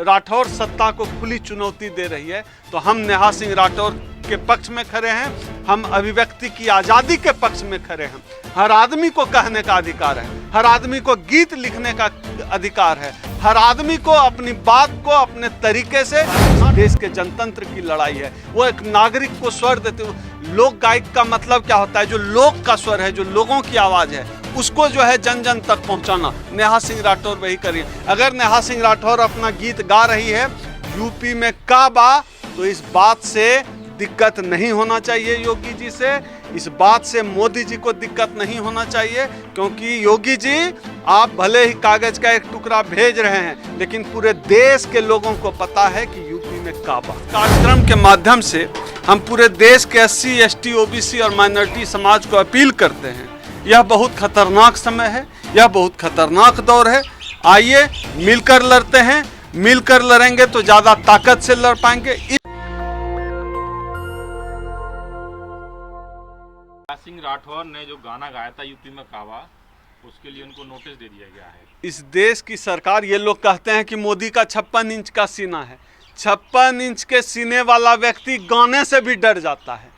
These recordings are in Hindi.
राठौर सत्ता को खुली चुनौती दे रही है, तो हम नेहा सिंह राठौर के पक्ष में खड़े हैं। हम अभिव्यक्ति की आज़ादी के पक्ष में खड़े हैं। हर आदमी को कहने का अधिकार है, हर आदमी को गीत लिखने का अधिकार है, हर आदमी को अपनी बात को अपने तरीके से, देश के जनतंत्र की लड़ाई है। वो एक नागरिक को स्वर देते हुए, लोक गायक का मतलब क्या होता है? जो लोक का स्वर है, जो लोगों की आवाज़ है, उसको जो है जन जन तक पहुंचाना। नेहा सिंह राठौर वही करिए। अगर नेहा सिंह राठौर अपना गीत गा रही है यूपी में काबा, तो इस बात से दिक्कत नहीं होना चाहिए योगी जी से, इस बात से मोदी जी को दिक्कत नहीं होना चाहिए, क्योंकि योगी जी आप भले ही कागज का एक टुकड़ा भेज रहे हैं, लेकिन पूरे देश के लोगों को पता है कि यूपी में काबा। कार्यक्रम के माध्यम से हम पूरे देश के SC, ST, OBC और माइनॉरिटी समाज को अपील करते हैं, यह बहुत खतरनाक समय है, यह बहुत खतरनाक दौर है। आइए मिलकर लड़ते हैं, मिलकर लड़ेंगे तो ज़्यादा ताकत से लड़ पाएंगे। सिंह राठौर ने जो गाना गाया था यूपी में काबा, उसके लिए उनको नोटिस दे दिया गया है। इस देश की सरकार, ये लोग कहते हैं कि मोदी का 56 इंच का सीना है। 56 इंच के सीने वाला व्यक्ति गाने से भी डर जाता है।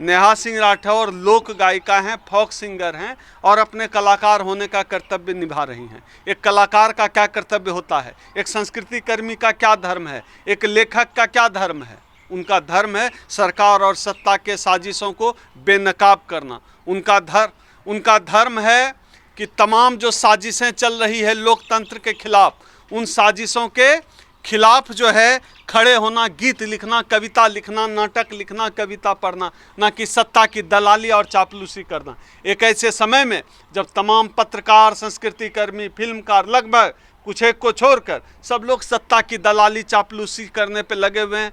नेहा सिंह राठौर लोक गायिका हैं, फोक सिंगर हैं और अपने कलाकार होने का कर्तव्य निभा रही हैं। एक कलाकार का क्या कर्तव्य होता है, एक संस्कृति कर्मी का क्या धर्म है, एक लेखक का क्या धर्म है? उनका धर्म है सरकार और सत्ता के साजिशों को बेनकाब करना। उनका धर्म है कि तमाम जो साजिशें चल रही है लोकतंत्र के खिलाफ, उन साजिशों के खिलाफ जो है खड़े होना, गीत लिखना, कविता लिखना, नाटक लिखना, कविता पढ़ना, ना कि सत्ता की दलाली और चापलूसी करना। एक ऐसे समय में जब तमाम पत्रकार, संस्कृति कर्मी, फिल्मकार, लगभग कुछ एक को छोड़कर सब लोग सत्ता की दलाली चापलूसी करने पे लगे हुए हैं।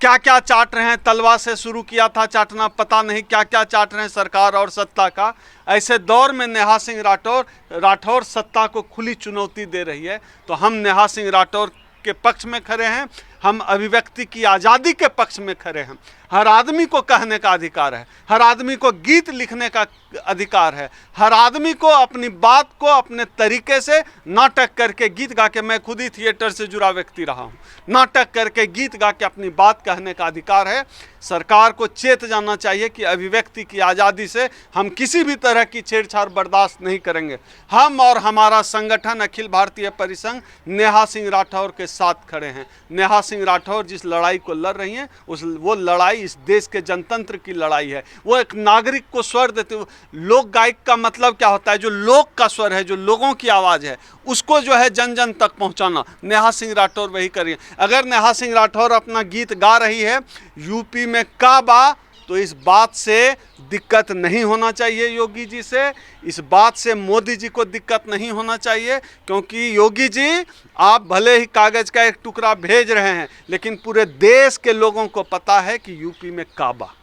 क्या क्या चाट रहे हैं, तलवा से शुरू किया था चाटना, पता नहीं क्या क्या चाट रहे हैं सरकार और सत्ता का। ऐसे दौर में नेहा सिंह राठौर सत्ता को खुली चुनौती दे रही है, तो हम नेहा सिंह राठौर के पक्ष में खड़े हैं। हम अभिव्यक्ति की आज़ादी के पक्ष में खड़े हैं। हर आदमी को कहने का अधिकार है, हर आदमी को गीत लिखने का अधिकार है, हर आदमी को अपनी बात को अपने तरीके से नाटक करके, गीत गा के, मैं खुद ही थिएटर से जुड़ा व्यक्ति रहा हूँ, नाटक करके गीत गा के अपनी बात कहने का अधिकार है। सरकार को चेत जाना चाहिए कि अभिव्यक्ति की आज़ादी से हम किसी भी तरह की छेड़छाड़ बर्दाश्त नहीं करेंगे। हम और हमारा संगठन अखिल भारतीय परिसंघ नेहा सिंह राठौर के साथ खड़े हैं। नेहा सिंह राठौर जिस लड़ाई को लड़ रही हैं, वो लड़ाई इस देश के जनतंत्र की लड़ाई है। वो एक नागरिक को स्वर देते हुए, लोक गायक का मतलब क्या होता है? जो लोक का स्वर है, जो लोगों की आवाज़ है, उसको जो है जन जन तक पहुंचाना। नेहा सिंह राठौर वही करिए। अगर नेहा सिंह राठौर अपना गीत गा रही है यूपी में काबा, तो इस बात से दिक्कत नहीं होना चाहिए योगी जी से, इस बात से मोदी जी को दिक्कत नहीं होना चाहिए, क्योंकि योगी जी आप भले ही कागज का एक टुकड़ा भेज रहे हैं, लेकिन पूरे देश के लोगों को पता है कि यूपी में काबा।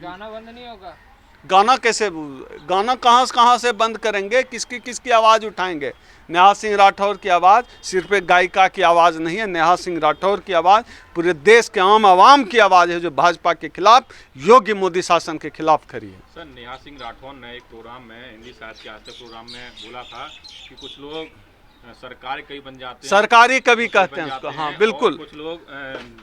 गाना बंद नहीं होगा? गाना कहाँ से बंद करेंगे? किसकी आवाज़ उठाएंगे? नेहा सिंह राठौर की आवाज़ सिर्फ एक गायिका की आवाज़ नहीं है। नेहा सिंह राठौर की आवाज़ पूरे देश के आम आवाम की आवाज़ है, जो भाजपा के खिलाफ, योगी मोदी शासन के खिलाफ खड़ी है। सर, नेहा सिंह राठौर ने एक प्रोग्राम में, हिंदी साहित्य के आज प्रोग्राम में बोला था कि कुछ लोग सरकारी कवि बन जाते हैं, सरकारी कवि कहते हैं उसको। हाँ बिल्कुल, कुछ लोग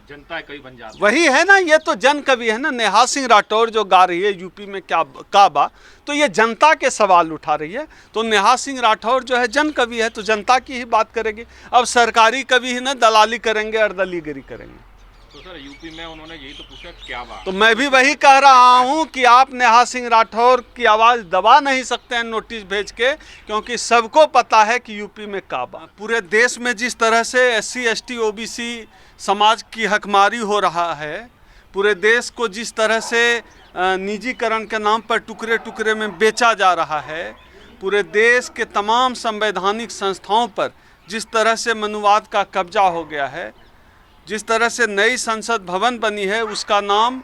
जनता कवि बन जाते हैं। वही है ना, ये तो जन कवि है ना। नेहा सिंह राठौर जो गा रही है यूपी में क्या काबा, तो ये जनता के सवाल उठा रही है। तो नेहा सिंह राठौर जो है जन कवि है, तो जनता की ही बात करेगी। अब सरकारी कवि ही ना दलाली करेंगे और दलीगिरी करेंगे। तो सर, यूपी में उन्होंने यही तो पूछा क्या बात, तो मैं भी वही कह रहा हूं कि आप नेहा सिंह राठौर की आवाज़ दबा नहीं सकते हैं नोटिस भेज के, क्योंकि सबको पता है कि यूपी में काबा। पूरे देश में जिस तरह से SC, ST, OBC समाज की हकमारी हो रहा है, पूरे देश को जिस तरह से निजीकरण के नाम पर टुकड़े टुकड़े में बेचा जा रहा है, पूरे देश के तमाम संवैधानिक संस्थाओं पर जिस तरह से मनुवाद का कब्जा हो गया है, जिस तरह से नई संसद भवन बनी है, उसका नाम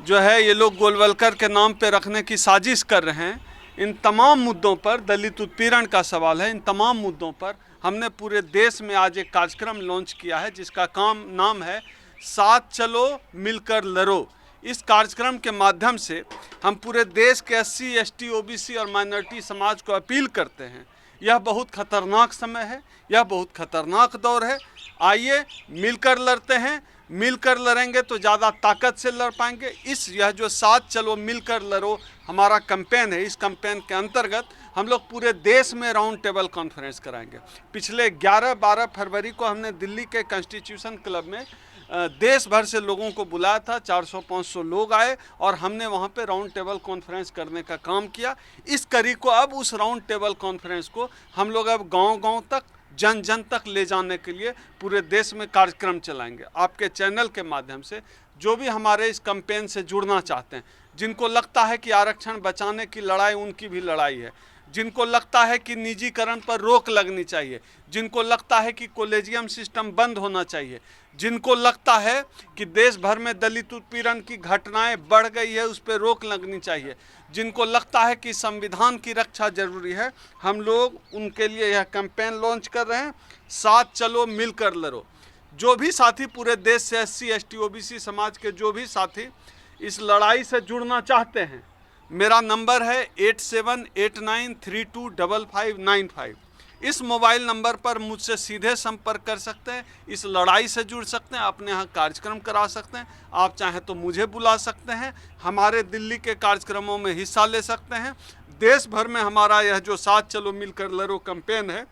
जो है ये लोग गोलवलकर के नाम पे रखने की साजिश कर रहे हैं। इन तमाम मुद्दों पर, दलित उत्पीड़न का सवाल है, इन तमाम मुद्दों पर हमने पूरे देश में आज एक कार्यक्रम लॉन्च किया है, जिसका नाम है साथ चलो मिलकर लड़ो। इस कार्यक्रम के माध्यम से हम पूरे देश के SC, ST, OBC और माइनॉरिटी समाज को अपील करते हैं, यह बहुत खतरनाक समय है, यह बहुत खतरनाक दौर है। आइए मिलकर लड़ते हैं, मिलकर लड़ेंगे तो ज़्यादा ताकत से लड़ पाएंगे। यह जो साथ चलो मिलकर लड़ो हमारा कैंपेन है, इस कैंपेन के अंतर्गत हम लोग पूरे देश में राउंड टेबल कॉन्फ्रेंस कराएंगे। पिछले 11-12 फरवरी को हमने दिल्ली के कॉन्स्टिट्यूशन क्लब में देश भर से लोगों को बुलाया था, 400-500 लोग आए और हमने वहाँ पे राउंड टेबल कॉन्फ्रेंस करने का काम किया। इस कड़ी को अब उस राउंड टेबल कॉन्फ्रेंस को हम लोग अब गांव-गांव तक, जन जन तक ले जाने के लिए पूरे देश में कार्यक्रम चलाएंगे। आपके चैनल के माध्यम से जो भी हमारे इस कैंपेन से जुड़ना चाहते हैं, जिनको लगता है कि आरक्षण बचाने की लड़ाई उनकी भी लड़ाई है, जिनको लगता है कि निजीकरण पर रोक लगनी चाहिए, जिनको लगता है कि कॉलेजियम सिस्टम बंद होना चाहिए, जिनको लगता है कि देश भर में दलित उत्पीड़न की घटनाएं बढ़ गई है उस पर रोक लगनी चाहिए, जिनको लगता है कि संविधान की रक्षा जरूरी है, हम लोग उनके लिए यह कैंपेन लॉन्च कर रहे हैं। साथ चलो मिलकर लड़ो। जो भी साथी पूरे देश से SC ST OBC समाज के जो भी साथी इस लड़ाई से जुड़ना चाहते हैं, मेरा नंबर है 8789325595। इस मोबाइल नंबर पर मुझसे सीधे संपर्क कर सकते हैं, इस लड़ाई से जुड़ सकते हैं, अपने यहाँ कार्यक्रम करा सकते हैं। आप चाहें तो मुझे बुला सकते हैं, हमारे दिल्ली के कार्यक्रमों में हिस्सा ले सकते हैं। देश भर में हमारा यह जो साथ चलो मिलकर लड़ो कैंपेन है,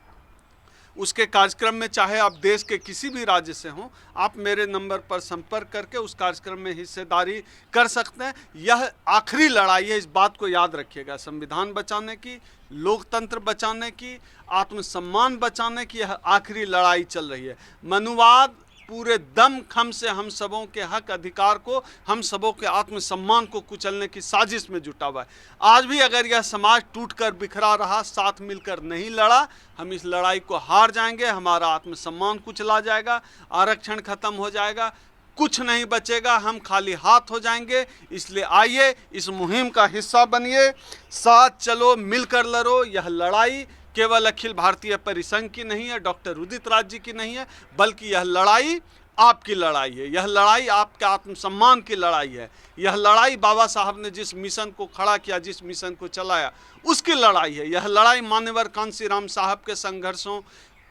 उसके कार्यक्रम में चाहे आप देश के किसी भी राज्य से हों, आप मेरे नंबर पर संपर्क करके उस कार्यक्रम में हिस्सेदारी कर सकते हैं। यह आखिरी लड़ाई है, इस बात को याद रखिएगा। संविधान बचाने की, लोकतंत्र बचाने की, आत्मसम्मान बचाने की यह आखिरी लड़ाई चल रही है। मनुवाद पूरे दम खम से हम सबों के हक अधिकार को, हम सबों के आत्मसम्मान को कुचलने की साजिश में जुटा हुआ है। आज भी अगर यह समाज टूटकर बिखरा रहा, साथ मिलकर नहीं लड़ा, हम इस लड़ाई को हार जाएंगे। हमारा आत्मसम्मान कुचला जाएगा, आरक्षण खत्म हो जाएगा, कुछ नहीं बचेगा, हम खाली हाथ हो जाएंगे। इसलिए आइए इस मुहिम का हिस्सा बनिए, साथ चलो मिलकर लड़ो। यह लड़ाई केवल अखिल भारतीय परिसंघ की नहीं है, डॉक्टर उदित राज जी की नहीं है, बल्कि यह लड़ाई आपकी लड़ाई है। यह लड़ाई आपके आत्मसम्मान की लड़ाई है। यह लड़ाई बाबा साहब ने जिस मिशन को खड़ा किया, जिस मिशन को चलाया, उसकी लड़ाई है। यह लड़ाई मान्यवर कांशीराम साहब के संघर्षों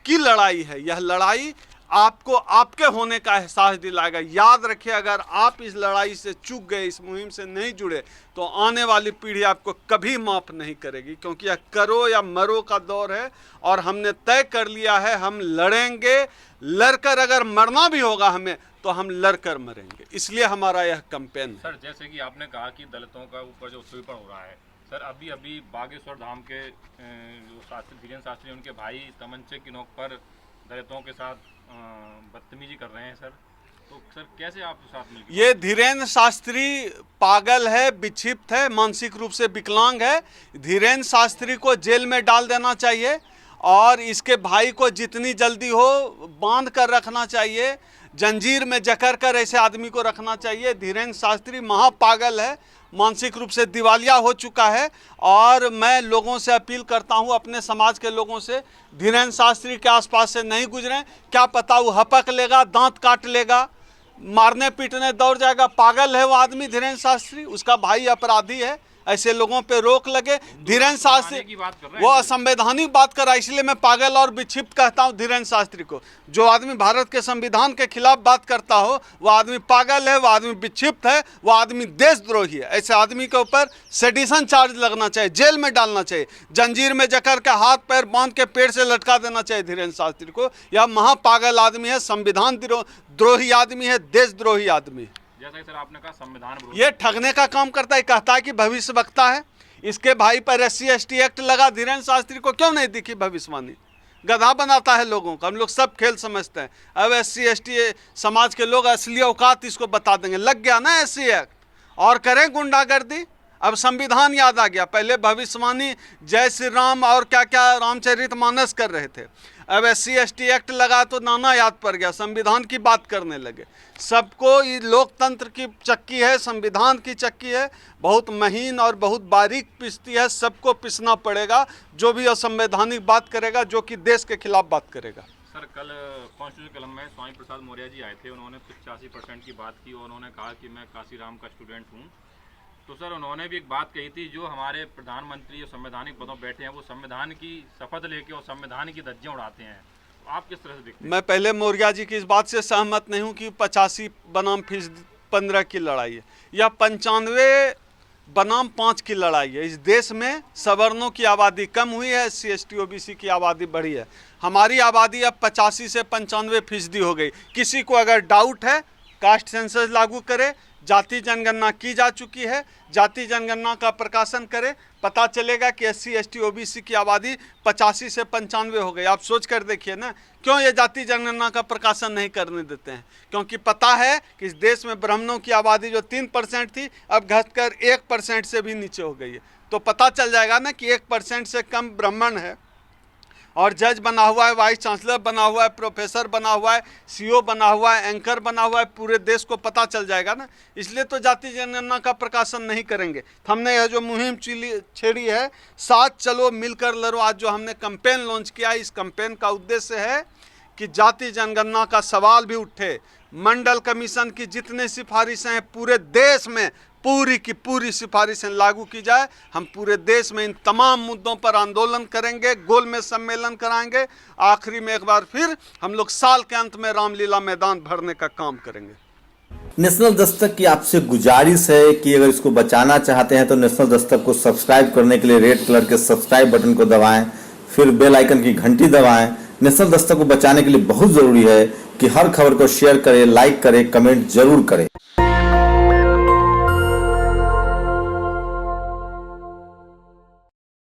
की लड़ाई है। यह लड़ाई आपको आपके होने का एहसास दिलाएगा। याद रखिए, अगर आप इस लड़ाई से चूक गए, इस मुहिम से नहीं जुड़े, तो आने वाली पीढ़ी आपको कभी माफ़ नहीं करेगी, क्योंकि यह करो या मरो का दौर है और हमने तय कर लिया है, हम लड़ेंगे। लड़कर अगर मरना भी होगा हमें, तो हम लड़कर मरेंगे। इसलिए हमारा यह कैंपेन है। सर, जैसे कि आपने कहा कि दलितों का ऊपर जो उत्पीड़न हो रहा है, सर अभी बागेश्वर धाम के जो शास्त्री धीरेन्द्र शास्त्री, उनके भाई तमंचे की नोक पर दलितों के साथ बदतमीजी कर रहे हैं सर, तो सर कैसे आप साथ मिलकर? ये धीरेन्द्र शास्त्री पागल है, विक्षिप्त है, मानसिक रूप से विकलांग है। धीरेन्द्र शास्त्री को जेल में डाल देना चाहिए और इसके भाई को जितनी जल्दी हो बांध कर रखना चाहिए, जंजीर में जकड़ कर ऐसे आदमी को रखना चाहिए। धीरेन्द्र शास्त्री महापागल है, मानसिक रूप से दिवालिया हो चुका है। और मैं लोगों से अपील करता हूं, अपने समाज के लोगों से, धीरेन्द्र शास्त्री के आसपास से नहीं गुजरें। क्या पता वो हपक लेगा, दांत काट लेगा, मारने पीटने दौड़ जाएगा। पागल है वो आदमी धीरेन्द्र शास्त्री, उसका भाई अपराधी है। ऐसे लोगों पे रोक लगे। धीरेन्द्र शास्त्री वो असंवैधानिक बात कर रहा है, इसलिए मैं पागल और विक्षिप्त कहता हूं धीरेन्द्र शास्त्री को। जो आदमी भारत के संविधान के खिलाफ बात करता हो, वो आदमी पागल है, वो आदमी विक्षिप्त है, वो आदमी देशद्रोही है। ऐसे आदमी के ऊपर सेडिशन चार्ज लगना चाहिए, जेल में डालना चाहिए, जंजीर में जकड़ के हाथ पैर बांध के पेड़ से लटका देना चाहिए धीरेन्द्र शास्त्री को। यह महापागल आदमी है, संविधान द्रोही आदमी है, देशद्रोही आदमी है। जैसा कि सर आपने कहा संविधान, ये ठगने का काम करता है, कहता है कि भविष्य वक्ता है। इसके भाई पर SC ST एक्ट लगा, धीरेन्द्र शास्त्री को क्यों नहीं दिखी भविष्यवाणी? गधा बनाता है लोगों का। हम लोग सब खेल समझते हैं। अब SC ST समाज के लोग असली औकात इसको बता देंगे। लग गया ना SC एक्ट, और करें गुंडागर्दी। अब संविधान याद आ गया। पहले भविष्यवाणी जय श्री राम और क्या क्या रामचरितमानस कर रहे थे। अब SC ST एक्ट लगा तो नाना याद पड़ गया, संविधान की बात करने लगे। सबको ये लोकतंत्र की चक्की है, संविधान की चक्की है, बहुत महीन और बहुत बारीक पिसती है। सबको पिसना पड़ेगा जो भी असंवैधानिक बात करेगा, जो कि देश के खिलाफ बात करेगा। सर कल कॉन्स्टिट्यूशन क्लब में स्वामी प्रसाद मौर्य जी आए थे, उन्होंने 85% की बात की और उन्होंने कहा कि मैं काशीराम का स्टूडेंट हूँ। तो सर उन्होंने भी एक बात कही थी, जो हमारे प्रधानमंत्री जो संवैधानिक पदों बैठे हैं, वो संविधान की शपथ लेके और संविधान की धज्जियां उड़ाते हैं, आप किस तरह से देखते हैं? मैं पहले मौर्या जी की इस बात से सहमत नहीं हूं कि 85 बनाम फीसद 15 की लड़ाई है, या 95 बनाम 5 की लड़ाई है। इस देश में सवर्णों की आबादी कम हुई है, SC ST OBC की आबादी बढ़ी है। हमारी आबादी अब 85 से 95% हो गई। किसी को अगर डाउट है, कास्ट सेंसस लागू करे, जाति जनगणना की जा चुकी है, जाति जनगणना का प्रकाशन करे, पता चलेगा कि SC ST OBC की आबादी 85 से 95 हो गई। आप सोच कर देखिए ना, क्यों ये जाति जनगणना का प्रकाशन नहीं करने देते हैं? क्योंकि पता है कि इस देश में ब्राह्मणों की आबादी जो 3% थी, अब घटकर 1% से भी नीचे हो गई है। तो पता चल जाएगा ना कि 1% से कम ब्राह्मण है, और जज बना हुआ है, वाइस चांसलर बना हुआ है, प्रोफेसर बना हुआ है, CO बना हुआ है, एंकर बना हुआ है, पूरे देश को पता चल जाएगा ना। इसलिए तो जाति जनगणना का प्रकाशन नहीं करेंगे। हमने यह जो मुहिम छेड़ी है, साथ चलो मिलकर लड़ो, आज जो हमने कैंपेन लॉन्च किया, इस कैंपेन का उद्देश्य है कि जाति जनगणना का सवाल भी उठे। मंडल कमीशन की जितने सिफारिशें हैं पूरे देश में, पूरी की पूरी सिफारिशें लागू की जाए। हम पूरे देश में इन तमाम मुद्दों पर आंदोलन करेंगे, गोल में सम्मेलन कराएंगे। आखिरी में एक बार फिर हम लोग साल के अंत में रामलीला मैदान भरने का काम करेंगे। नेशनल दस्तक की आपसे गुजारिश है कि अगर इसको बचाना चाहते हैं तो नेशनल दस्तक को सब्सक्राइब करने के लिए रेड कलर के सब्सक्राइब बटन को दबाएं, फिर बेल आइकन की घंटी दबाएं। नेशनल दस्तक को बचाने के लिए बहुत जरूरी है कि हर खबर को शेयर करें, लाइक करें, कमेंट जरूर करें।